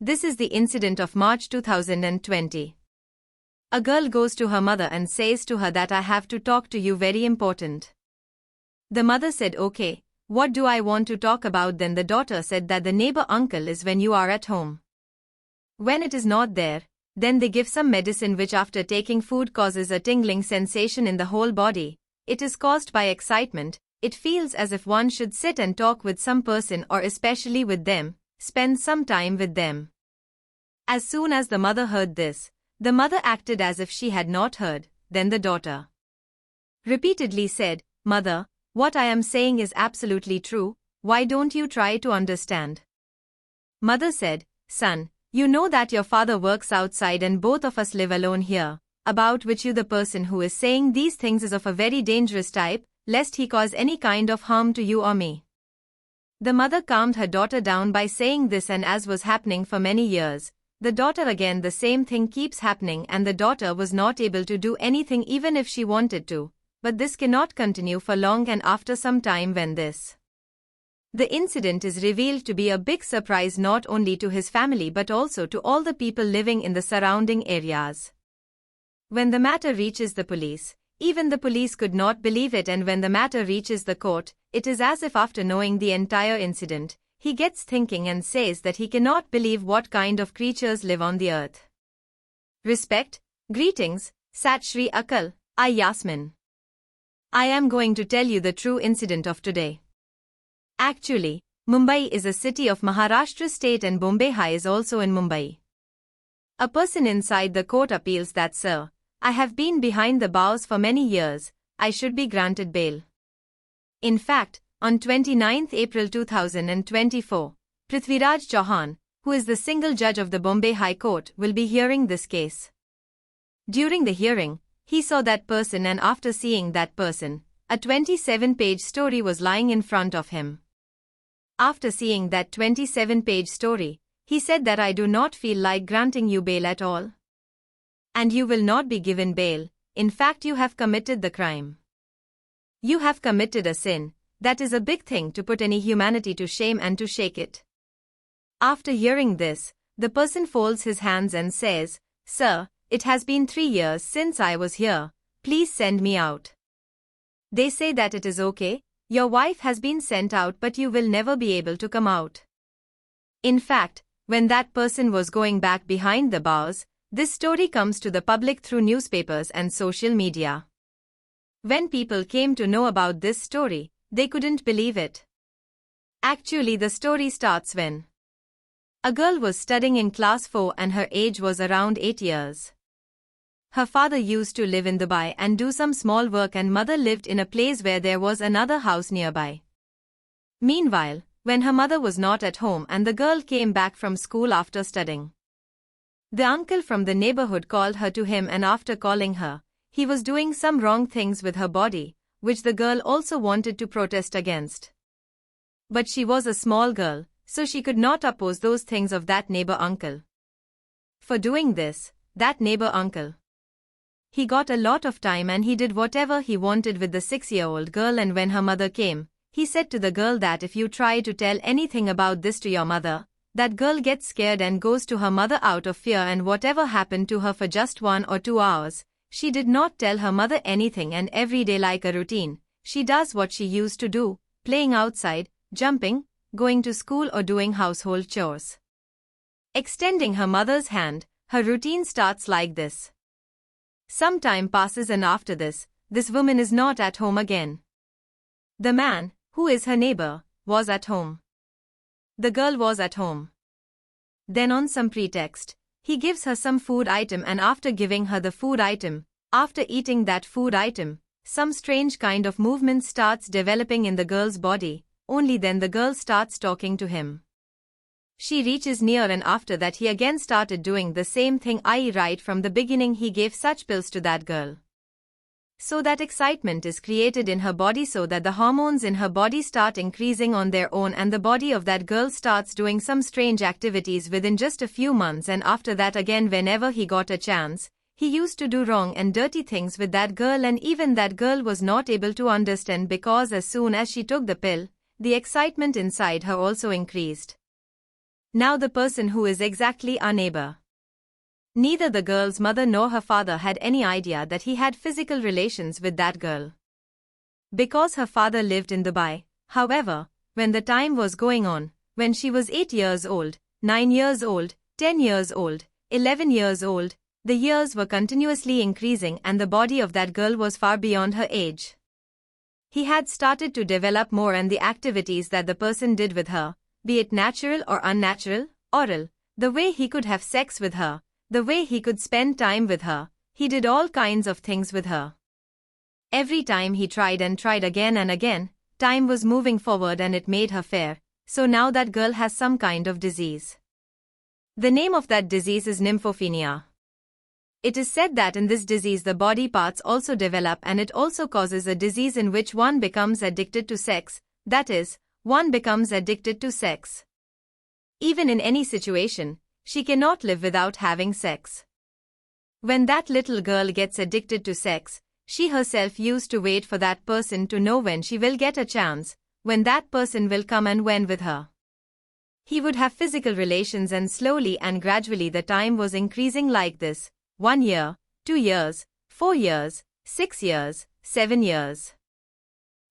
This is the incident of March 2020. A girl goes to her mother and says to her that I have to talk to you, very important. The mother said, okay, what do I want to talk about? Then the daughter said that the neighbor uncle is when you are at home. When it is not there, then they give some medicine which after taking food causes a tingling sensation in the whole body. It is caused by excitement. It feels as if one should sit and talk with some person or especially with them, spend some time with them. As soon as the mother heard this, the mother acted as if she had not heard. Then the daughter repeatedly said, Mother, what I am saying is absolutely true, why don't you try to understand? Mother said, Son, you know that your father works outside and both of us live alone here, about which you the person who is saying these things is of a very dangerous type, lest he cause any kind of harm to you or me. The mother calmed her daughter down by saying this, and as was happening for many years, the daughter again the same thing keeps happening and the daughter was not able to do anything even if she wanted to, but this cannot continue for long, and after some time when the incident is revealed to be a big surprise not only to his family but also to all the people living in the surrounding areas. When the matter reaches the police, even the police could not believe it, and when the matter reaches the court, it is as if after knowing the entire incident, he gets thinking and says that he cannot believe what kind of creatures live on the earth. Respect, greetings, Sat Shri Akal, I Yasmin. I am going to tell you the true incident of today. Actually, Mumbai is a city of Maharashtra state and Bombay High is also in Mumbai. A person inside the court appeals that, Sir, I have been behind the bars for many years, I should be granted bail. In fact, on 29 April 2024, Prithviraj Chauhan, who is the single judge of the Bombay High Court, will be hearing this case. During the hearing, he saw that person, and after seeing that person, a 27-page story was lying in front of him. After seeing that 27-page story, he said that I do not feel like granting you bail at all. And you will not be given bail, in fact you have committed the crime. You have committed a sin. That is a big thing to put any humanity to shame and to shake it. After hearing this, the person folds his hands and says, Sir, it has been 3 years since I was here, please send me out. They say that it is okay, your wife has been sent out but you will never be able to come out. In fact, when that person was going back behind the bars, this story comes to the public through newspapers and social media. When people came to know about this story, they couldn't believe it. Actually, the story starts when a girl was studying in class 4 and her age was around 8 years. Her father used to live in Dubai and do some small work, and mother lived in a place where there was another house nearby. Meanwhile, when her mother was not at home and the girl came back from school after studying, the uncle from the neighborhood called her to him, and after calling her, he was doing some wrong things with her body, which the girl also wanted to protest against. But she was a small girl, so she could not oppose those things of that neighbor uncle. For doing this, that neighbor uncle, he got a lot of time and he did whatever he wanted with the 6-year-old girl, and when her mother came, he said to the girl that if you try to tell anything about this to your mother, that girl gets scared and goes to her mother out of fear, and whatever happened to her for just 1 or 2 hours, she did not tell her mother anything, and every day like a routine, she does what she used to do, playing outside, jumping, going to school or doing household chores. Extending her mother's hand, her routine starts like this. Some time passes and after this woman is not at home again. The man, who is her neighbor, was at home. The girl was at home. Then on some pretext, he gives her some food item, and after giving her the food item, after eating that food item, some strange kind of movement starts developing in the girl's body, only then the girl starts talking to him. She reaches near, and after that he again started doing the same thing, i.e. right from the beginning he gave such pills to that girl. So that excitement is created in her body, so that the hormones in her body start increasing on their own, and the body of that girl starts doing some strange activities within just a few months, and after that again whenever he got a chance, he used to do wrong and dirty things with that girl, and even that girl was not able to understand, because as soon as she took the pill, the excitement inside her also increased. Now the person who is exactly our neighbor. Neither the girl's mother nor her father had any idea that he had physical relations with that girl. Because her father lived in Dubai, however, when the time was going on, when she was 8 years old, 9 years old, 10 years old, 11 years old, the years were continuously increasing and the body of that girl was far beyond her age. He had started to develop more, and the activities that the person did with her, be it natural or unnatural, oral, the way he could have sex with her, the way he could spend time with her, he did all kinds of things with her. Every time he tried and tried again and again, time was moving forward and it made her fair, so now that girl has some kind of disease. The name of that disease is nymphopenia. It is said that in this disease the body parts also develop, and it also causes a disease in which one becomes addicted to sex, that is, one becomes addicted to sex. Even in any situation, she cannot live without having sex. When that little girl gets addicted to sex, she herself used to wait for that person to know when she will get a chance, when that person will come and when with her. He would have physical relations, and slowly and gradually the time was increasing like this: 1 year, 2 years, 4 years, 6 years, 7 years.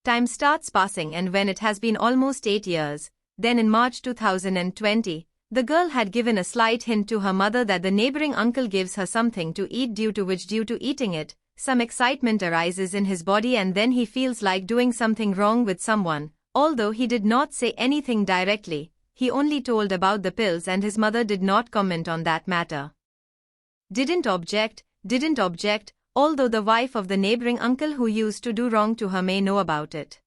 Time starts passing, and when it has been almost 8 years, then in March 2020, the girl had given a slight hint to her mother that the neighboring uncle gives her something to eat, due to eating it, some excitement arises in his body and then he feels like doing something wrong with someone. Although he did not say anything directly, he only told about the pills, and his mother did not comment on that matter. Didn't object, although the wife of the neighboring uncle who used to do wrong to her may know about it.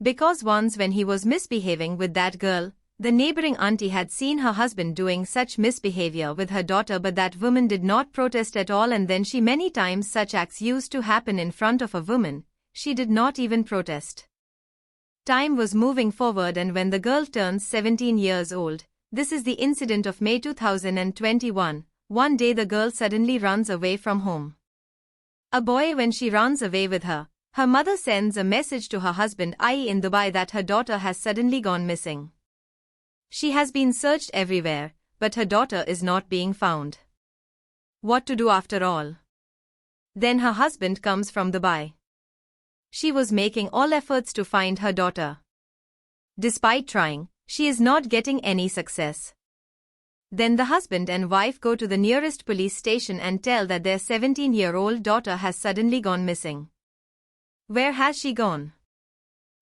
Because once when he was misbehaving with that girl, the neighboring auntie had seen her husband doing such misbehavior with her daughter, but that woman did not protest at all, and then she many times such acts used to happen in front of a woman, she did not even protest. Time was moving forward, and when the girl turns 17 years old, this is the incident of May 2021, one day the girl suddenly runs away from home. A boy, when she runs away with her, her mother sends a message to her husband, i.e. in Dubai, that her daughter has suddenly gone missing. She has been searched everywhere, but her daughter is not being found. What to do after all? Then her husband comes from Dubai. She was making all efforts to find her daughter. Despite trying, she is not getting any success. Then the husband and wife go to the nearest police station and tell that their 17-year-old daughter has suddenly gone missing. Where has she gone?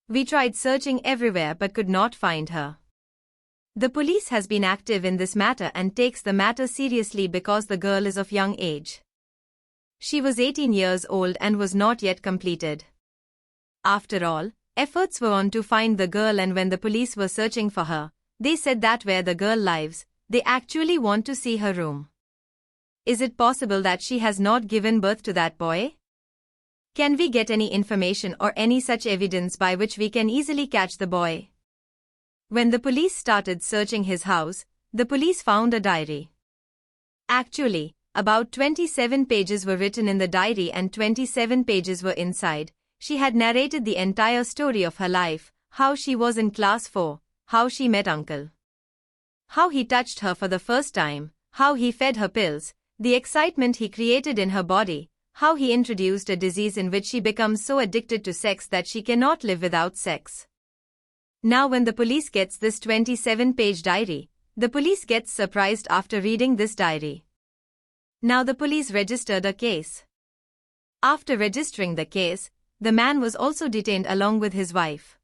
We tried searching everywhere but could not find her. The police has been active in this matter and takes the matter seriously because the girl is of young age. She was 18 years old and was not yet completed. After all, efforts were on to find the girl, and when the police were searching for her, they said that where the girl lives, they actually want to see her room. Is it possible that she has not given birth to that boy? Can we get any information or any such evidence by which we can easily catch the boy? When the police started searching his house, the police found a diary. Actually, about 27 pages were written in the diary and 27 pages were inside. She had narrated the entire story of her life, how she was in class 4, how she met uncle, how he touched her for the first time, how he fed her pills, the excitement he created in her body, how he introduced a disease in which she becomes so addicted to sex that she cannot live without sex. Now when the police gets this 27-page diary, the police gets surprised after reading this diary. Now the police registered a case. After registering the case, the man was also detained along with his wife.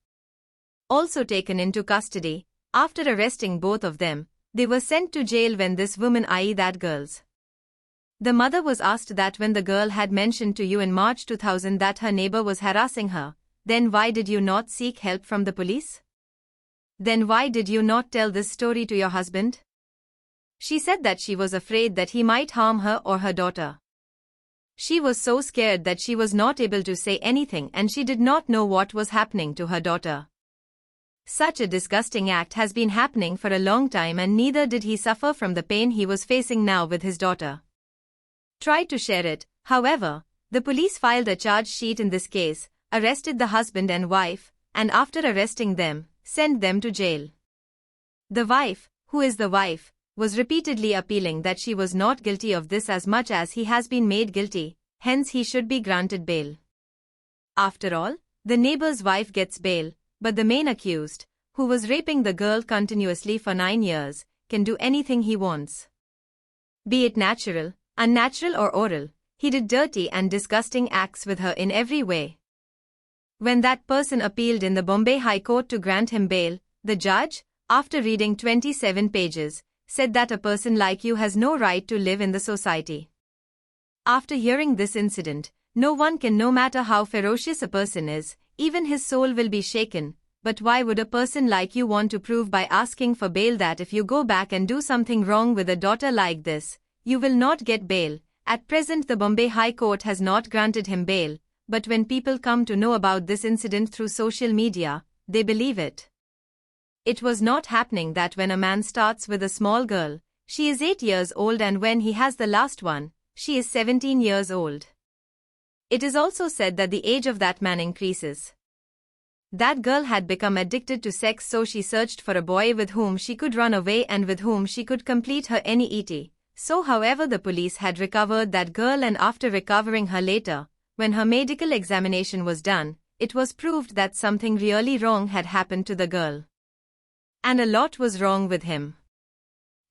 Also taken into custody. After arresting both of them, they were sent to jail when this woman, i.e. that girl's. The mother was asked that when the girl had mentioned to you in March 2000 that her neighbor was harassing her, then why did you not seek help from the police? Then why did you not tell this story to your husband? She said that she was afraid that he might harm her or her daughter. She was so scared that she was not able to say anything and she did not know what was happening to her daughter. Such a disgusting act has been happening for a long time, and neither did he suffer from the pain he was facing now with his daughter. Tried to share it, however, the police filed a charge sheet in this case, arrested the husband and wife, and after arresting them, sent them to jail. The wife, who is the wife, was repeatedly appealing that she was not guilty of this as much as he has been made guilty, hence he should be granted bail. After all, the neighbor's wife gets bail, but the main accused, who was raping the girl continuously for 9 years, can do anything he wants. Be it natural, unnatural or oral, he did dirty and disgusting acts with her in every way. When that person appealed in the Bombay High Court to grant him bail, the judge, after reading 27 pages, said that a person like you has no right to live in the society. After hearing this incident, no one can, no matter how ferocious a person is, even his soul will be shaken. But why would a person like you want to prove by asking for bail that if you go back and do something wrong with a daughter like this, you will not get bail? At present the Bombay High Court has not granted him bail, but when people come to know about this incident through social media, they believe it. It was not happening that when a man starts with a small girl, she is 8 years old, and when he has the last one, she is 17 years old. It is also said that the age of that man increases. That girl had become addicted to sex, so she searched for a boy with whom she could run away and with whom she could complete her NEET. So however the police had recovered that girl, and after recovering her later, when her medical examination was done, it was proved that something really wrong had happened to the girl. And a lot was wrong with him.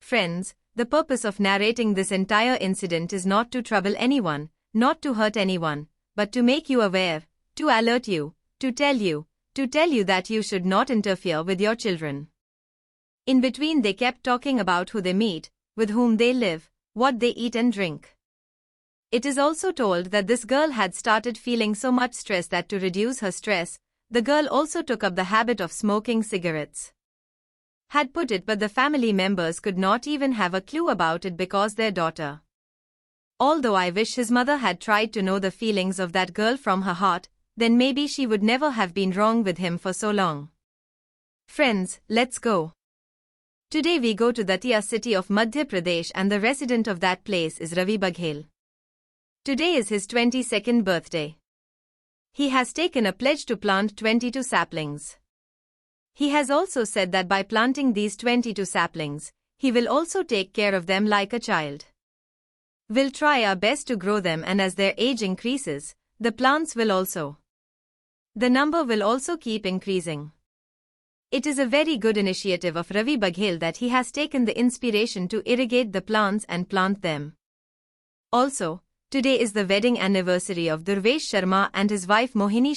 Friends, the purpose of narrating this entire incident is not to trouble anyone, not to hurt anyone, but to make you aware, to alert you, to tell you that you should not interfere with your children. In between they kept talking about who they meet, with whom they live, what they eat and drink. It is also told that this girl had started feeling so much stress that to reduce her stress, the girl also took up the habit of smoking cigarettes. Had put it, but the family members could not even have a clue about it because their daughter. Although I wish his mother had tried to know the feelings of that girl from her heart, then maybe she would never have been wrong with him for so long. Friends, let's go. Today we go to Datia city of Madhya Pradesh, and the resident of that place is Ravi Baghel. Today is his 22nd birthday. He has taken a pledge to plant 22 saplings. He has also said that by planting these 22 saplings, he will also take care of them like a child. We'll try our best to grow them, and as their age increases, the plants will also. The number will also keep increasing. It is a very good initiative of Ravi Baghel that he has taken the inspiration to irrigate the plants and plant them. Also, today is the wedding anniversary of Durvesh Sharma and his wife Mohini